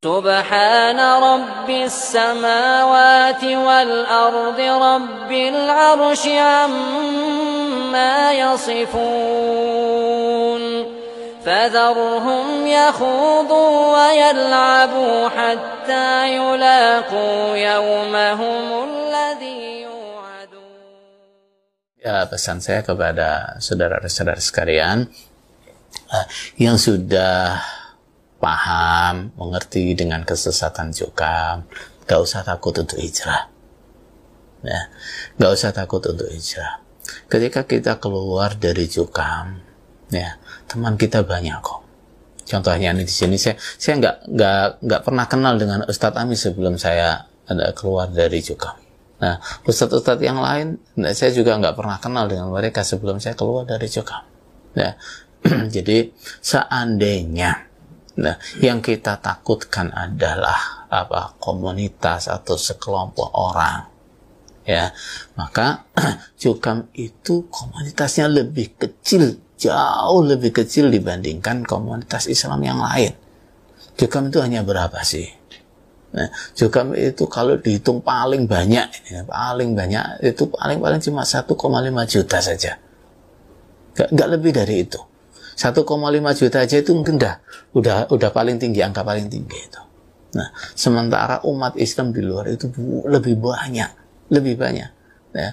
سبحان رب السماوات والأرض رب العرش عما يصفون فذرهم يخوضوا ويلعبوا حتى يلاقوا يومهم الذي يوعدون. Ya, pesan saya kepada saudara-saudara sekalian yang sudah paham, mengerti dengan kesesatan Jukam, gak usah takut untuk hijrah. Ya, gak usah takut untuk hijrah. Ketika kita keluar dari Jukam, ya, teman kita banyak kok. Contohnya ini di sini saya nggak pernah kenal dengan Ustadz Ami sebelum saya keluar dari Jukam. Nah, ustadz-ustadz yang lain, saya juga nggak pernah kenal dengan mereka sebelum saya keluar dari Jukam. Ya, jadi seandainya, nah, yang kita takutkan adalah komunitas atau sekelompok orang, ya, maka Jukam itu komunitasnya lebih kecil, jauh lebih kecil dibandingkan komunitas Islam yang lain. Jukam itu hanya berapa sih? Nah, Jukam itu kalau dihitung paling banyak itu paling cuma 1,5 juta saja, nggak lebih dari itu. 1,5 juta aja itu mungkin udah paling tinggi, angka paling tinggi itu. Nah, sementara umat Islam di luar itu lebih banyak. Ya.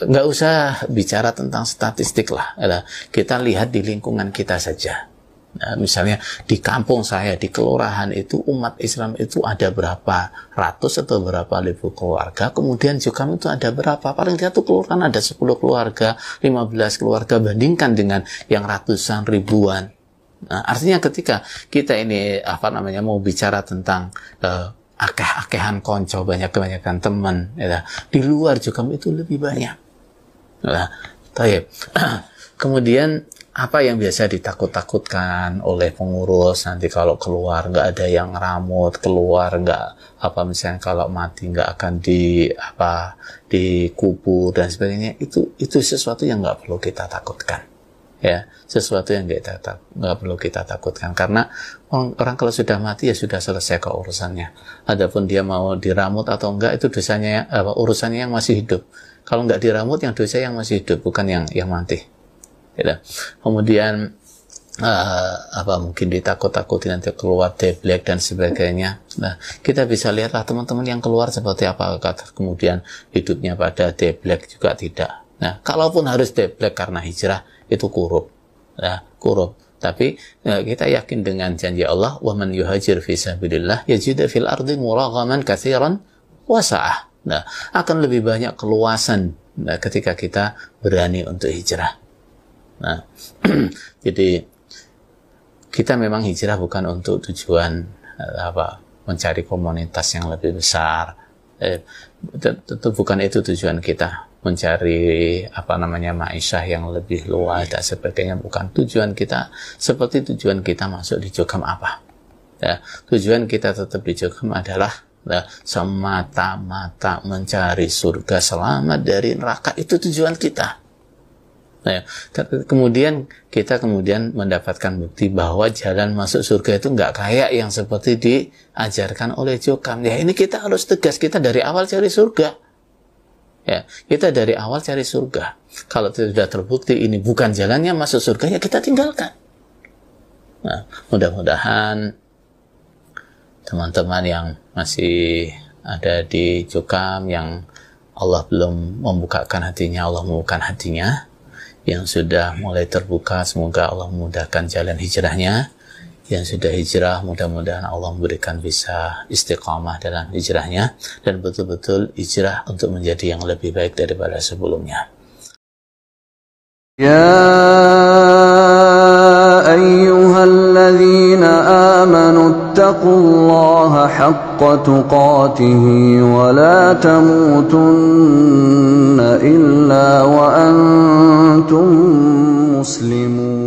Nggak usah bicara tentang statistik lah. Kita lihat di lingkungan kita saja. Nah, misalnya di kampung saya, di kelurahan itu umat Islam itu ada berapa ratus atau berapa ribu keluarga. Kemudian Jukam itu ada berapa? Paling tidak tuh kelurahan ada 10 keluarga, 15 keluarga, bandingkan dengan yang ratusan ribuan. Nah, artinya ketika kita ini mau bicara tentang akeh-akehan konco, banyak-banyakan teman, ya, di luar Jukam itu lebih banyak. Nah, kemudian apa yang biasa ditakut-takutkan oleh pengurus nanti kalau keluar nggak ada yang rambut, keluar nggak misalnya kalau mati nggak akan dikubur dan sebagainya, itu sesuatu yang nggak perlu kita takutkan, ya, sesuatu yang nggak perlu kita takutkan, karena orang kalau sudah mati ya sudah selesai kok urusannya. Adapun dia mau diramut atau enggak itu dosanya urusannya yang masih hidup. Kalau nggak diramut yang dosa yang masih hidup, bukan yang mati. Ya. Kemudian mungkin ditakut-takuti nanti keluar deblek dan sebagainya. Nah, kita bisa lihatlah teman-teman yang keluar seperti apa, kemudian hidupnya pada deblek juga tidak. Nah, kalaupun harus deblek karena hijrah itu kurup, ya, kurup. Tapi kita yakin dengan janji Allah, wa man yuhajir fi sabilillah yajid fil ardi muraghaman katsiran wa sa'ah. Nah, akan lebih banyak keluasan ketika kita berani untuk hijrah. Nah, jadi kita memang hijrah bukan untuk tujuan mencari komunitas yang lebih besar. Tentu bukan itu tujuan kita, mencari ma'isyah yang lebih luas dan sebagainya, bukan tujuan kita. Seperti tujuan kita masuk di Jukam apa? Ya, tujuan kita tetap di Jukam adalah semata-mata mencari surga, selamat dari neraka, itu tujuan kita. Nah, kemudian kita mendapatkan bukti bahwa jalan masuk surga itu nggak kayak yang seperti diajarkan oleh Jukam. Ya, ini kita harus tegas, kita dari awal cari surga. Ya, kita dari awal cari surga. Kalau sudah terbukti ini bukan jalannya masuk surga, ya kita tinggalkan. Nah, mudah-mudahan teman-teman yang masih ada di Jukam, yang Allah belum membukakan hatinya, Allah membukakan hatinya. Yang sudah mulai terbuka, semoga Allah memudahkan jalan hijrahnya. Yang sudah hijrah, mudah-mudahan Allah memberikan bisa istiqamah dalam hijrahnya, dan betul-betul hijrah untuk menjadi yang lebih baik daripada sebelumnya. Ya ayyuhalladzina amanu ittaqullaha haqqa tuqatihi wa la tamutunna illa wa antum muslimun.